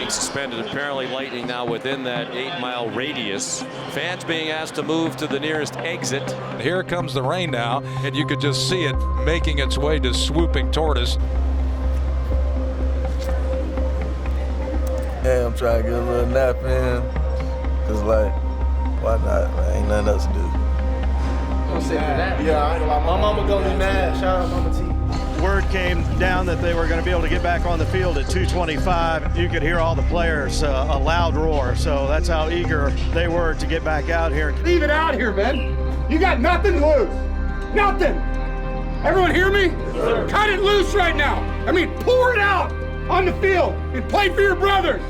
being suspended. Apparently lightning now within that 8-mile radius. Fans being asked to move to the nearest exit. Here comes the rain now, and you could just see it making its way to swooping toward us. Hey, I'm trying to get a little nap in. Cause like, why not? Man, ain't nothing else to do. I'm sick of that. Yeah, I ain't gonna lie. My mama gonna be mad. Shout out Mama T. Word came down that they were going to be able to get back on the field at 2:25. You could hear all the players, a loud roar. So that's how eager they were to get back out here. Leave it out here, man. You got nothing to lose. Nothing. Everyone hear me? Yes, cut it loose right now. I mean, pour it out on the field and play for your brothers.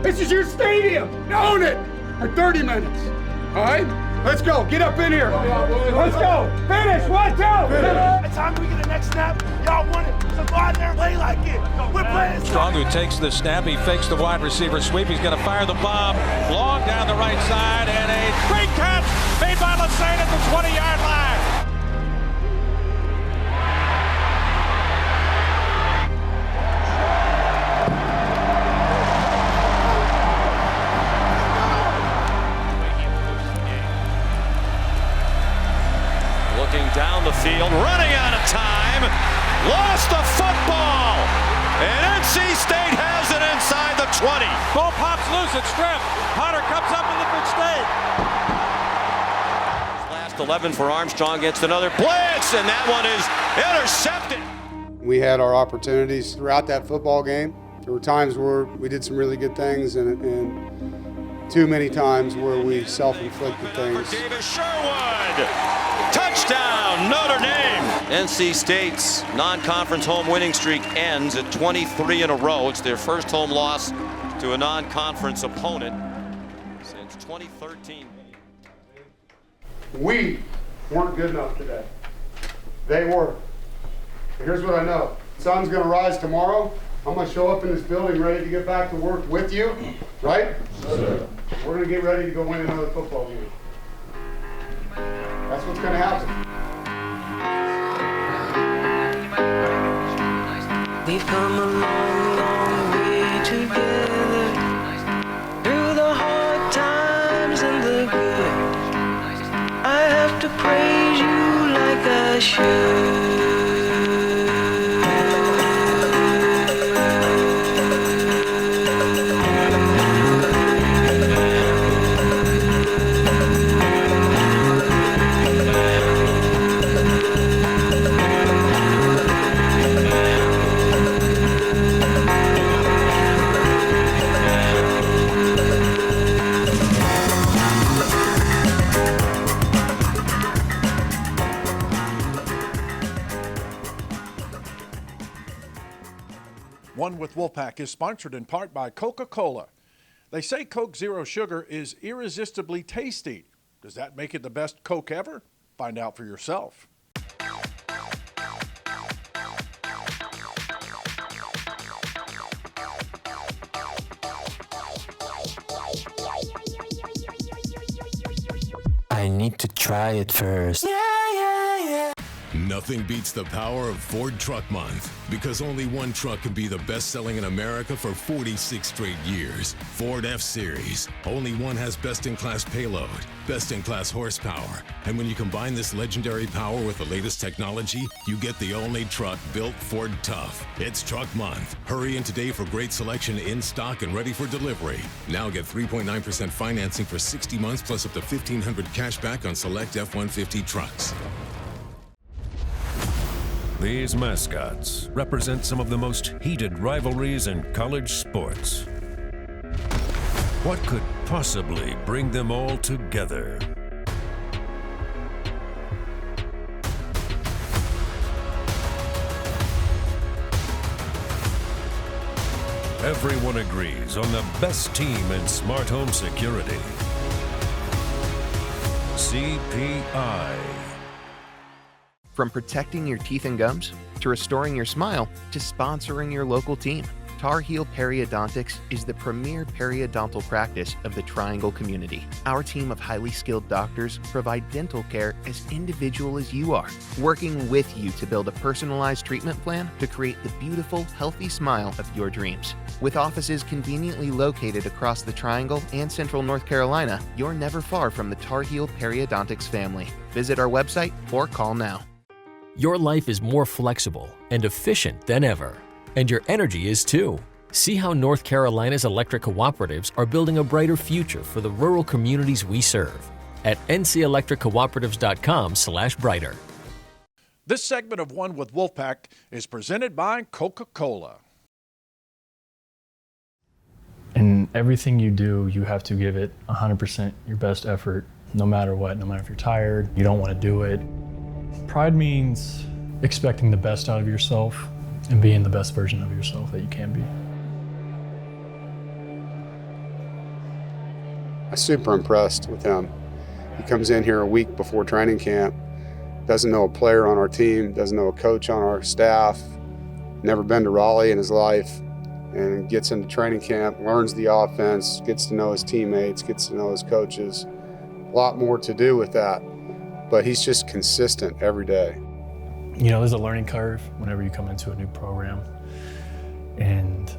This is your stadium. Own it for 30 minutes. All right? Let's go. Get up in here. Let's go. Finish. 1, 2. By the time we get the next snap, y'all want it. So go out there and play like it. We're playing. Strong, who takes the snap, he fakes the wide receiver sweep. He's going to fire the bomb long down the right side, and a great catch made by Lassane at the 20-yard line. Down the field, running out of time, lost the football, and NC State has it inside the 20. Ball pops loose, it's stripped. Potter comes up with the mistake. Last 11 for Armstrong, gets another blitz, and that one is intercepted. We had our opportunities throughout that football game. There were times where we did some really good things and too many times where we self-inflicted things. Davis Sherwood, touchdown Notre Dame. NC State's non-conference home winning streak ends at 23 in a row. It's their first home loss to a non-conference opponent since 2013. We weren't good enough today. They were. And here's what I know. The sun's going to rise tomorrow. I'm going to show up in this building ready to get back to work with you, right? Sure. We're going to get ready to go win another football game. That's what's going to happen. We've come a long, long way together, through the hard times and the good. I have to praise you like I should. One with Wolfpack is sponsored in part by Coca-Cola. They say Coke Zero Sugar is irresistibly tasty. Does that make it the best Coke ever? Find out for yourself. I need to try it first. Nothing beats the power of Ford Truck Month, because only one truck can be the best-selling in America for 46 straight years. Ford F-Series. Only one has best-in-class payload, best-in-class horsepower, and when you combine this legendary power with the latest technology, you get the only truck built Ford tough. It's Truck Month. Hurry in today for great selection in stock and ready for delivery. Now get 3.9% financing for 60 months plus up to $1,500 cash back on select F-150 trucks. These mascots represent some of the most heated rivalries in college sports. What could possibly bring them all together? Everyone agrees on the best team in smart home security. CPI. From protecting your teeth and gums, to restoring your smile, to sponsoring your local team, Tar Heel Periodontics is the premier periodontal practice of the Triangle community. Our team of highly skilled doctors provide dental care as individual as you are, working with you to build a personalized treatment plan to create the beautiful, healthy smile of your dreams. With offices conveniently located across the Triangle and Central North Carolina, you're never far from the Tar Heel Periodontics family. Visit our website or call now. Your life is more flexible and efficient than ever, and your energy is too. See how North Carolina's electric cooperatives are building a brighter future for the rural communities we serve at ncelectriccooperatives.com/brighter. This segment of One with Wolfpack is presented by Coca-Cola. In everything you do, you have to give it 100% your best effort, no matter what, no matter if you're tired, you don't want to do it. Pride means expecting the best out of yourself and being the best version of yourself that you can be. I'm super impressed with him. He comes in here a week before training camp, doesn't know a player on our team, doesn't know a coach on our staff, never been to Raleigh in his life, and gets into training camp, learns the offense, gets to know his teammates, gets to know his coaches. A lot more to do with that, but he's just consistent every day. You know, there's a learning curve whenever you come into a new program, and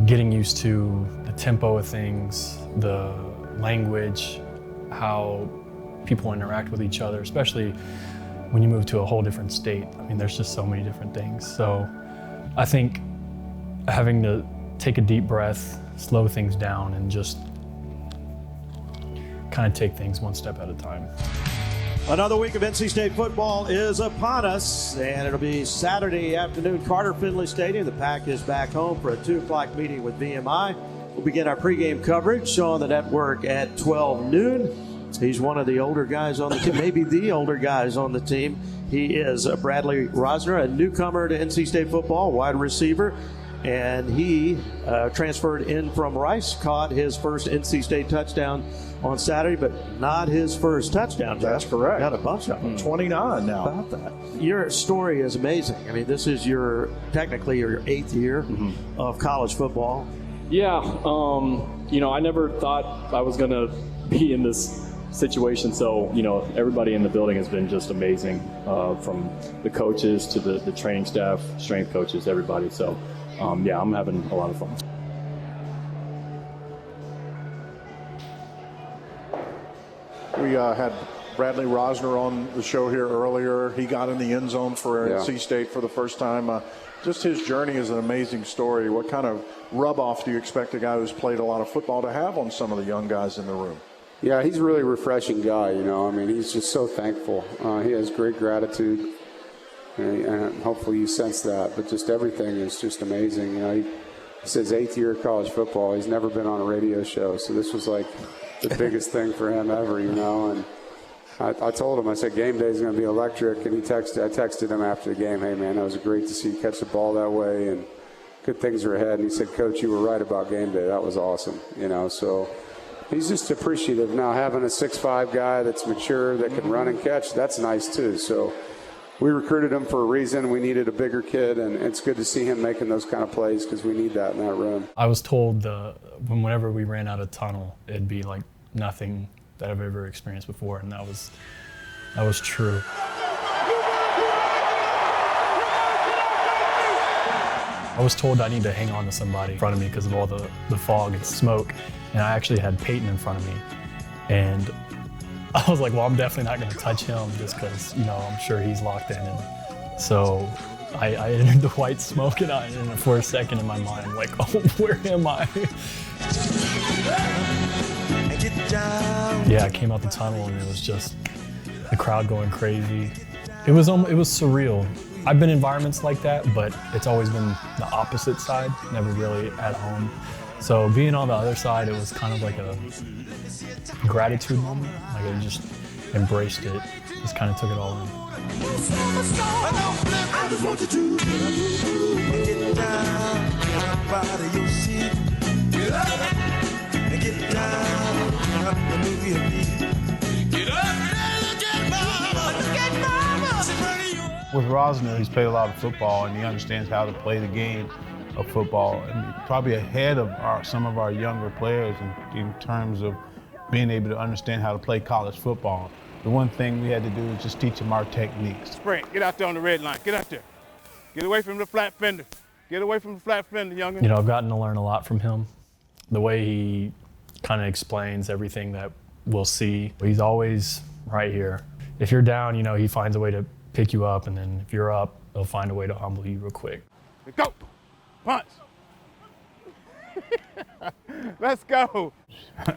getting used to the tempo of things, the language, how people interact with each other, especially when you move to a whole different state. I mean, there's just so many different things. So I think having to take a deep breath, slow things down, and just kind of take things one step at a time. Another week of NC State football is upon us, and it'll be Saturday afternoon, Carter Finley Stadium. The Pack is back home for a 2 o'clock meeting with VMI. We'll begin our pregame coverage on the network at 12 noon. He's one of the older guys on the team, maybe the older guys on the team. He is Bradley Rosner, a newcomer to NC State football, wide receiver. And he transferred in from Rice, caught his first NC State touchdown on Saturday, but not his first touchdown. That's correct. Got a bunch of them. 29 now. About that. Your story is amazing. I mean, this is technically your 8th year of college football. Yeah, you know, I never thought I was going to be in this situation. So, you know, everybody in the building has been just amazing, from the coaches to the training staff, strength coaches, everybody. So, yeah, I'm having a lot of fun. We had Bradley Rosner on the show here earlier. He got in the end zone for NC State for the first time. Just his journey is an amazing story. What kind of rub-off do you expect a guy who's played a lot of football to have on some of the young guys in the room? Yeah, he's a really refreshing guy, you know. I mean, he's just so thankful. He has great gratitude, and hopefully you sense that. But just everything is just amazing. You know, he says 8th year of college football. He's never been on a radio show, so this was like the biggest thing for him ever, you know. And I told him, I said, game day is going to be electric. And I texted him after the game, hey, man, that was great to see you catch the ball that way, and good things are ahead. And he said, Coach, you were right about game day. That was awesome, you know. So he's just appreciative. Now, having a 6'5" guy that's mature, that can run and catch, that's nice too. So we recruited him for a reason. We needed a bigger kid, and it's good to see him making those kind of plays because we need that in that room. I was told whenever we ran out of tunnel, it'd be like nothing that I've ever experienced before, and that was true. I was told I need to hang on to somebody in front of me because of all the fog and smoke, and I actually had Peyton in front of me, and I was like, well, I'm definitely not going to touch him just because, you know, I'm sure he's locked in. And so I entered the white smoke, and for a second in my mind, I'm like, oh, where am I? Yeah, I came out the tunnel, and it was just the crowd going crazy. It was surreal. I've been in environments like that, but it's always been the opposite side, never really at home. So being on the other side, it was kind of like a gratitude moment. Like I just embraced it, just kind of took it all in. I just want you to get down, get up, and get down, and move your feet. Get up, and get mama. With Rosner, he's played a lot of football, and he understands how to play the game. of football, and probably ahead of some of our younger players in terms of being able to understand how to play college football. The one thing we had to do is just teach them our techniques. Sprint, get out there on the red line, get out there. Get away from the flat fender. Get away from the flat fender, youngin'. You know, I've gotten to learn a lot from him. The way he kind of explains everything that we'll see. He's always right here. If you're down, you know, he finds a way to pick you up, and then if you're up, he'll find a way to humble you real quick. Go, punch. Let's go.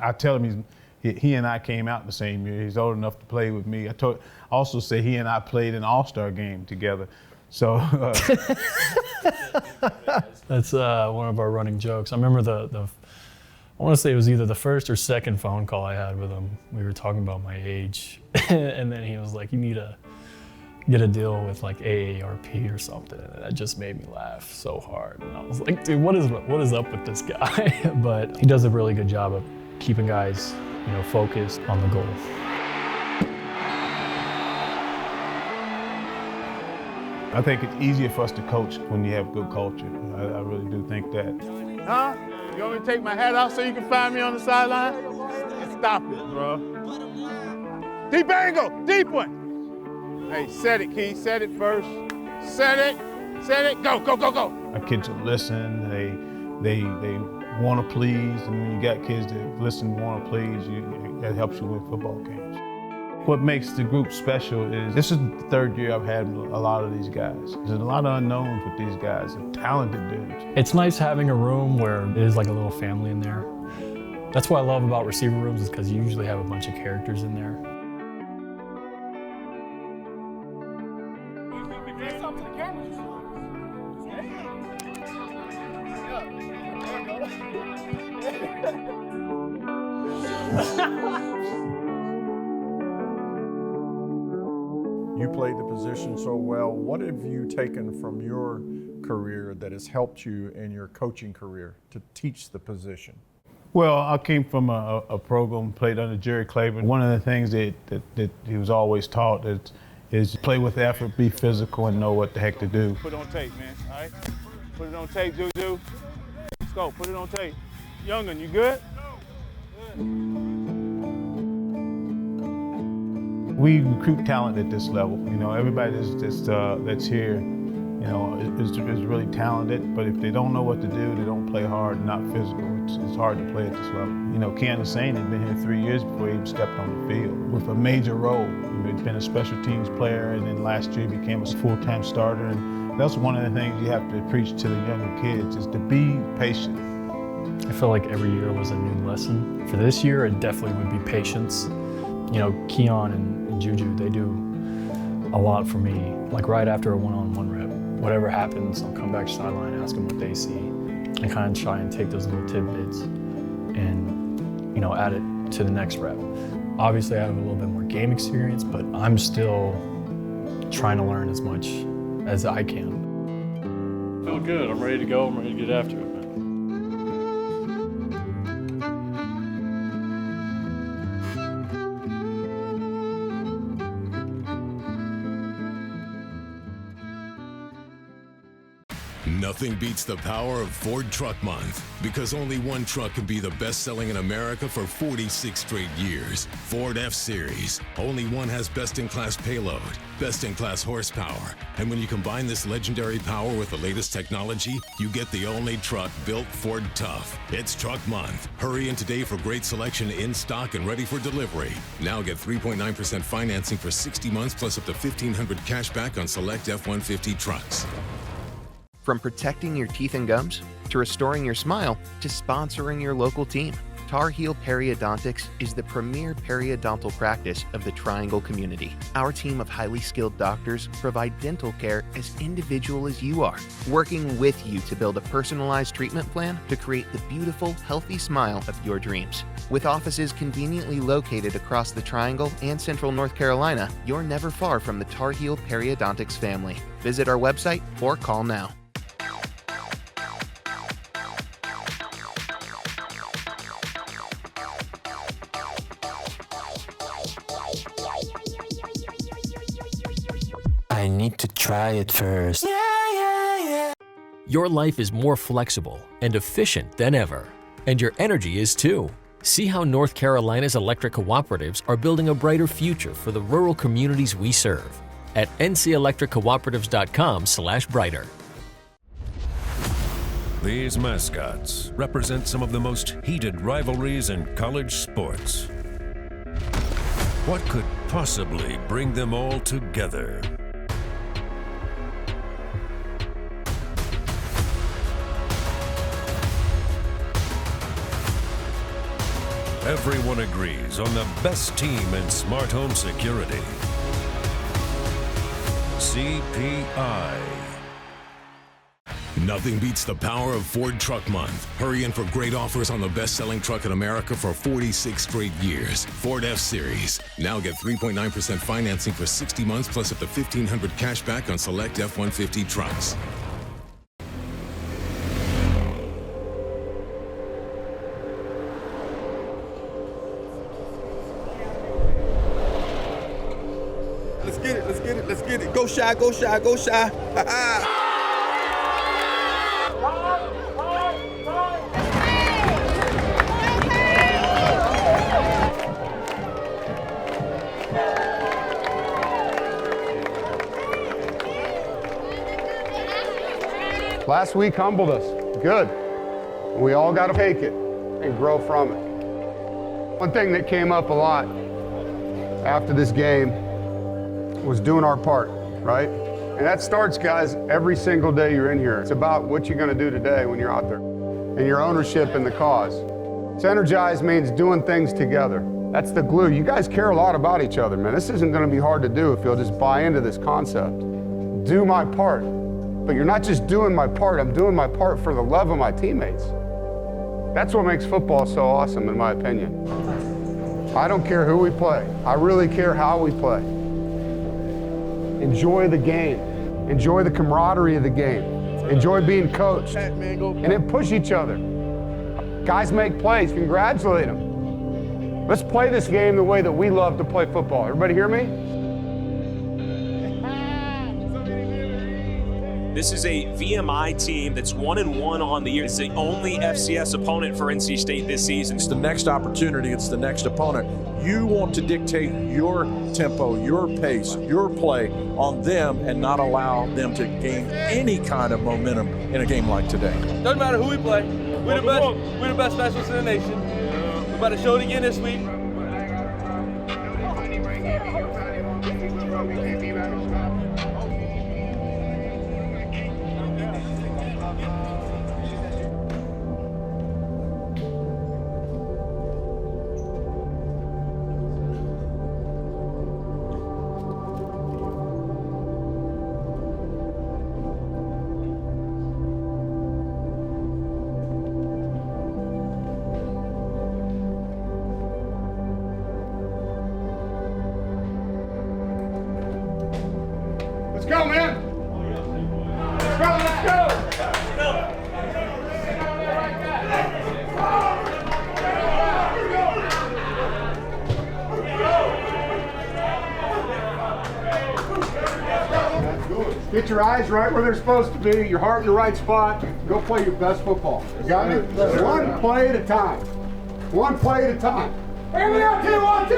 I tell him he and I came out the same year. He's old enough to play with me. I also say he and I played an all-star game together. So that's one of our running jokes. I remember I want to say it was either the first or second phone call I had with him. We were talking about my age, and then he was like, "You need to get a deal with like AARP or something." And that just made me laugh so hard. And I was like, "Dude, what is up with this guy?" But he does a really good job of keeping guys, you know, focused on the goal. I think it's easier for us to coach when you have good culture. I really do think that. Huh? You want me to take my hat off so you can find me on the sideline? Stop it, bro. Deep angle, deep one. Hey, set it, Keith, set it first. Set it, go, go, go, go. Our kids will listen, they want to please, and when you got kids that listen and want to please, that helps you win football games. What makes the group special is this is the third year I've had a lot of these guys. There's a lot of unknowns with these guys, they're talented dudes. It's nice having a room where it is like a little family in there. That's what I love about receiver rooms, is because you usually have a bunch of characters in there. You played the position so well. What have you taken from your career that has helped you in your coaching career to teach the position? Well, I came from a program, played under Jerry Claiborne. One of the things that he was always taught is play with effort, be physical, and know what the heck to do. Put it on tape, man, all right? Put it on tape, Juju. Let's go, put it on tape. Youngin, you good? We recruit talent at this level. You know, everybody that's here, you know, is really talented. But if they don't know what to do, they don't play hard, not physical. It's hard to play at this level. You know, Candace Sain had been here 3 years before he even stepped on the field with a major role. He'd been a special teams player, and then last year he became a full-time starter. And that's one of the things you have to preach to the younger kids is to be patient. I feel like every year was a new lesson. For this year, it definitely would be patience. You know, Keon and Juju, they do a lot for me. Like right after a one-on-one rep, whatever happens, I'll come back to the sideline, ask them what they see, and kind of try and take those little tidbits and, you know, add it to the next rep. Obviously, I have a little bit more game experience, but I'm still trying to learn as much as I can. I feel good. I'm ready to go. I'm ready to get after it, man. Nothing beats the power of Ford Truck Month, because only one truck can be the best-selling in America for 46 straight years. Ford F-Series. Only one has best-in-class payload, best-in-class horsepower. And when you combine this legendary power with the latest technology, you get the only truck built Ford tough. It's Truck Month. Hurry in today for great selection in stock and ready for delivery. Now get 3.9% financing for 60 months plus up to $1,500 cash back on select F-150 trucks. From protecting your teeth and gums, to restoring your smile, to sponsoring your local team, Tar Heel Periodontics is the premier periodontal practice of the Triangle community. Our team of highly skilled doctors provide dental care as individual as you are, working with you to build a personalized treatment plan to create the beautiful, healthy smile of your dreams. With offices conveniently located across the Triangle and Central North Carolina, you're never far from the Tar Heel Periodontics family. Visit our website or call now. I need to try it first. Your life is more flexible and efficient than ever, and your energy is too. See how North Carolina's electric cooperatives are building a brighter future for the rural communities we serve at ncelectriccooperatives.com/brighter. These mascots represent some of the most heated rivalries in college sports. What could possibly bring them all together? Everyone agrees on the best team in smart home security. CPI. Nothing beats the power of Ford Truck Month. Hurry in for great offers on the best-selling truck in America for 46 straight years. Ford F-Series. Now get 3.9% financing for 60 months plus up to $1,500 cash back on select F-150 trucks. Let's get it, let's get it, let's get it. Go Shy, go Shy, go Shy. Last week humbled us. Good. We all got to take it and grow from it. One thing that came up a lot after this game was doing our part, right? And that starts, guys, every single day you're in here. It's about what you're going to do today when you're out there and your ownership in the cause. Synergize means doing things together. That's the glue. You guys care a lot about each other, man. This isn't going to be hard to do if you'll just buy into this concept. Do my part. But you're not just doing my part, I'm doing my part for the love of my teammates. That's what makes football so awesome, in my opinion. I don't care who we play. I really care how we play. Enjoy the game. Enjoy the camaraderie of the game. Enjoy being coached. And then push each other. Guys make plays, congratulate them. Let's play this game the way that we love to play football. Everybody hear me? This is a VMI team that's 1-1 on the year. It's the only FCS opponent for NC State this season. It's the next opportunity. It's the next opponent. You want to dictate your tempo, your pace, your play on them and not allow them to gain any kind of momentum in a game like today. Doesn't matter who we play. We're the best specialists in the nation. We're about to show it again this week. Let's go, man. Let's go, let's go. Get your eyes right where they're supposed to be, your heart in the right spot. Go play your best football. You got me? One play at a time. One play at a time. Here we go, 2, 1, 2.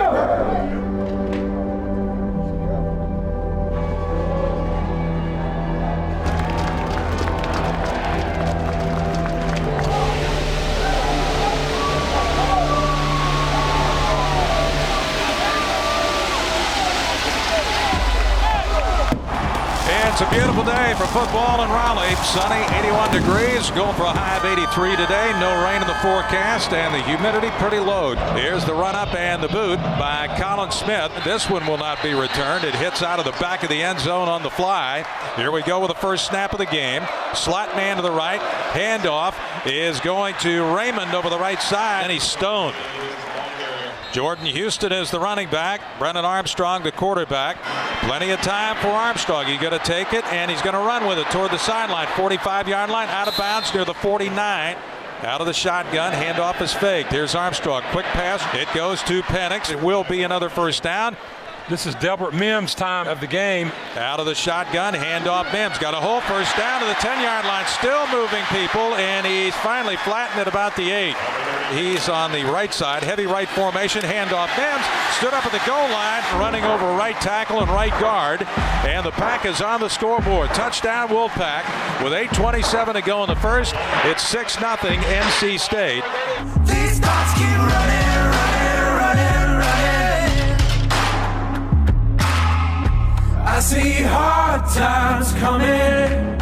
It's a beautiful day for football in Raleigh. Sunny, 81 degrees, going for a high of 83 today. No rain in the forecast, and the humidity pretty low. Here's the run-up and the boot by Colin Smith. This one will not be returned. It hits out of the back of the end zone on the fly. Here we go with the first snap of the game. Slot man to the right. Handoff is going to Raymond over the right side, and he's stoned. Jordan Houston is the running back. Brennan Armstrong the quarterback. Plenty of time for Armstrong. He's going to take it, and he's going to run with it toward the sideline. 45-yard line, out of bounds near the 49. Out of the shotgun, handoff is faked. Here's Armstrong, quick pass. It goes to Penix. It will be another first down. This is Delbert Mims' time of the game. Out of the shotgun, handoff Mims. Got a hole, first down to the 10-yard line. Still moving people, and he's finally flattened at about the 8. He's on the right side, heavy right formation, handoff Mims. Stood up at the goal line, running over right tackle and right guard. And the Pack is on the scoreboard. Touchdown Wolfpack with 8:27 to go in the first. It's 6-0 NC State. These thoughts keep running, running, running, running. I see hard times coming.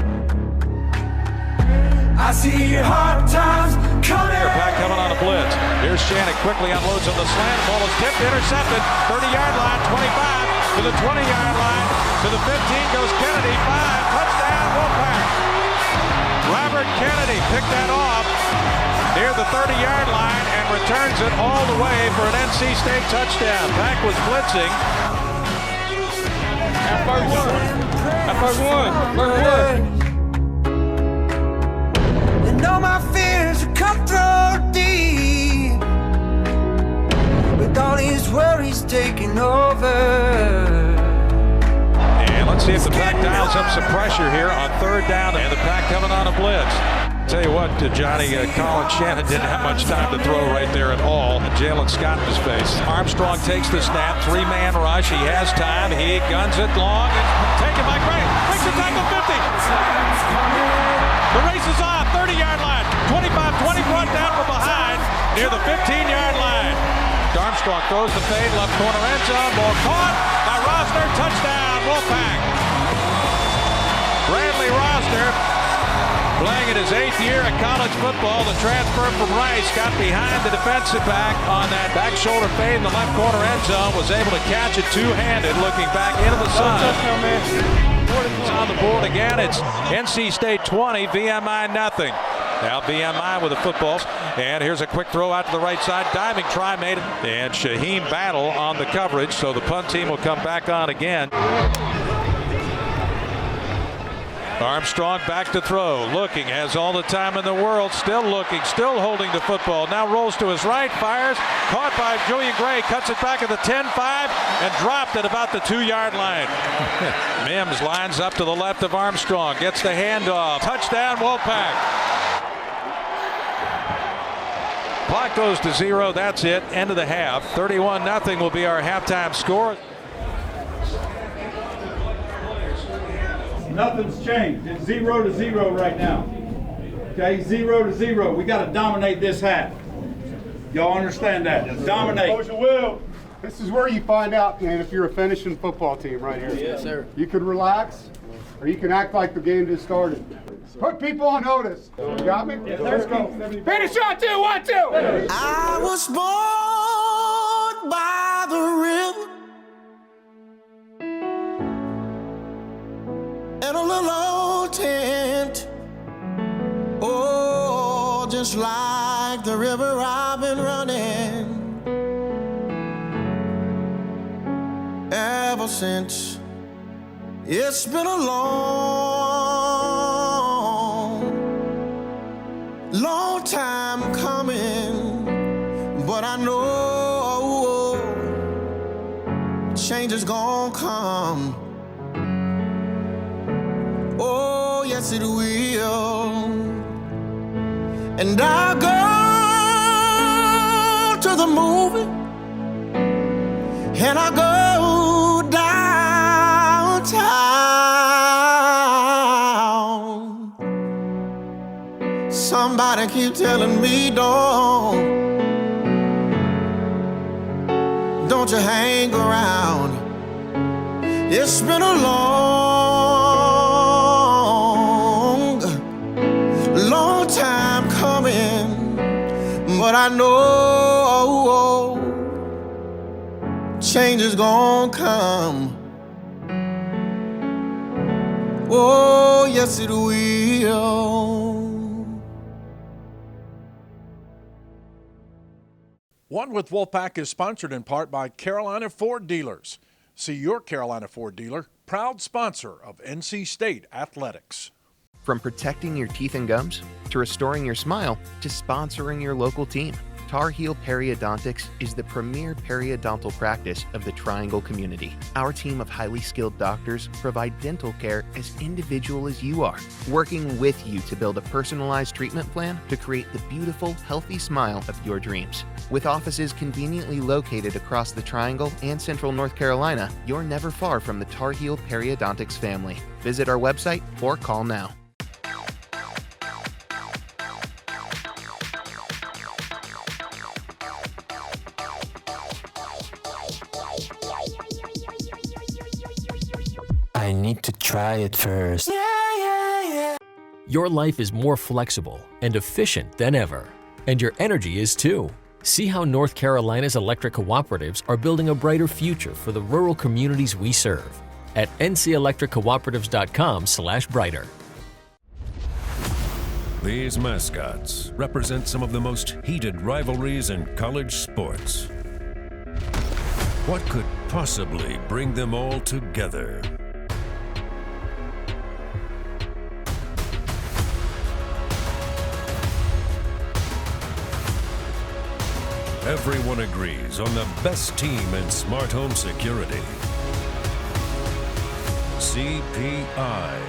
I see hard times coming. The Pack coming on a blitz. Here's Shannon, quickly unloads on the slant. Ball is tipped, intercepted. 30-yard line, 25 to the 20-yard line. To the 15 goes Kennedy. 5, touchdown Wolfpack. Robert Kennedy picked that off near the 30-yard line and returns it all the way for an NC State touchdown. Pack was blitzing. First one. And all my fears are cutthroat deep, with all these worries taking over. And let's see if the Pack dials up some pressure here on third down, and the Pack coming on a blitz. Tell you what, Johnny, Colin Shannon didn't have much time to throw right there at all. And Jalen Scott in his face. Armstrong takes the snap, 3-man rush. He has time. He guns it long. It's taken by Gray. Breaks the tackle 50. The race is on. 30-yard line. 25-20 brought down from behind near the 15-yard line. Armstrong throws the fade, left corner end zone. Ball caught by Rosner. Touchdown, Wolfpack. Bradley Rosner, playing in his 8th year of college football, the transfer from Rice, got behind the defensive back on that back shoulder fade in the left corner end zone, was able to catch it two-handed, looking back into the sun. It's on the board again. It's NC State 20, VMI nothing. Now VMI with the footballs, and here's a quick throw out to the right side. Diving try made it, and Shaheem Battle on the coverage, so the punt team will come back on again. Armstrong back to throw, looking, has all the time in the world, still looking, still holding the football. Now rolls to his right, fires, caught by Julian Gray, cuts it back at the 10-5 and dropped at about the 2-yard line. Mims lines up to the left of Armstrong, gets the handoff. Touchdown Wolfpack. Clock goes to 0, that's it, end of the half. 31-0 will be our halftime score. Nothing's changed. It's 0-0 right now. Okay, 0-0. We got to dominate this half. Y'all understand that? Dominate. Coach Will, this is where you find out, man, if you're a finishing football team right here. Yes, sir. You could relax, or you can act like the game just started. Put people on notice. You got me? Yes, Let's go. Finish on 2, 1, 2. I was born by the river, in a little old tent. Oh, just like the river I've been running ever since. It's been a long time coming, but I know change is gonna come. Oh, yes it will. And I'll go to the movie, and I'll go downtown. Somebody keep telling me don't you hang around. It's been a long time coming, but I know change is gonna come. Oh, yes it will. One with Wolfpack is sponsored in part by Carolina Ford Dealers. See your Carolina Ford dealer, proud sponsor of NC State Athletics. From protecting your teeth and gums, to restoring your smile, to sponsoring your local team, Tar Heel Periodontics is the premier periodontal practice of the Triangle community. Our team of highly skilled doctors provide dental care as individual as you are, working with you to build a personalized treatment plan to create the beautiful, healthy smile of your dreams. With offices conveniently located across the Triangle and Central North Carolina, you're never far from the Tar Heel Periodontics family. Visit our website or call now. I need to try it first. Your life is more flexible and efficient than ever, and your energy is too. See how North Carolina's electric cooperatives are building a brighter future for the rural communities we serve at ncelectriccooperatives.com/brighter. These mascots represent some of the most heated rivalries in college sports. What could possibly bring them all together? Everyone agrees on the best team in smart home security. CPI.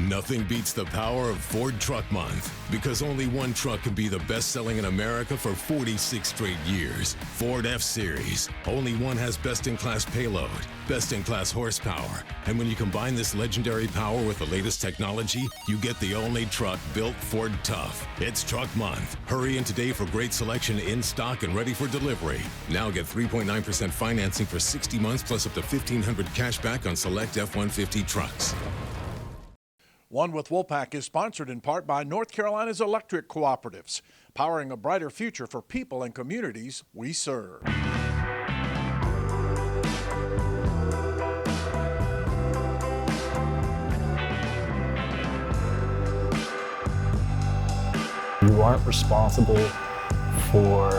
Nothing beats the power of Ford Truck Month, because only one truck can be the best-selling in America for 46 straight years. Ford F-Series. Only one has best-in-class payload, best-in-class horsepower, and when you combine this legendary power with the latest technology, you get the only truck built Ford tough. It's Truck Month. Hurry in today for great selection in stock and ready for delivery. Now get 3.9% financing for 60 months plus up to $1,500 cash back on select F-150 trucks. One with Wolfpack is sponsored in part by North Carolina's electric cooperatives, powering a brighter future for people and communities we serve. You aren't responsible for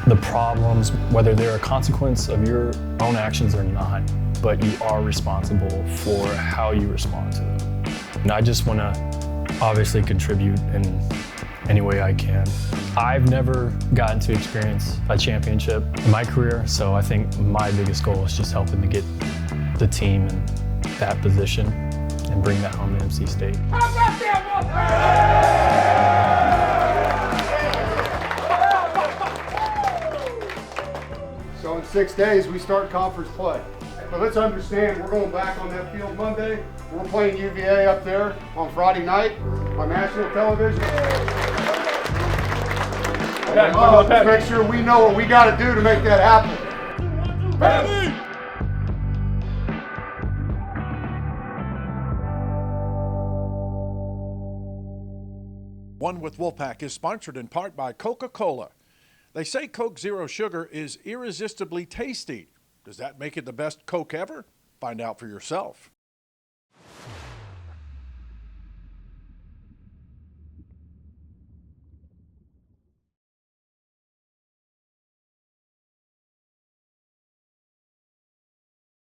the problems, whether they're a consequence of your own actions or not, but you are responsible for how you respond to them. And I just want to obviously contribute in any way I can. I've never gotten to experience a championship in my career, so I think my biggest goal is just helping to get the team in that position and bring that home to NC State. How about that, Wolfpack? So in 6 days, we start conference play. But let's understand, we're going back on that field Monday. We're playing UVA up there on Friday night on national television. Let's make sure we know what we got to do to make that happen. One with Wolfpack is sponsored in part by Coca-Cola. They say Coke Zero Sugar is irresistibly tasty. Does that make it the best Coke ever? Find out for yourself.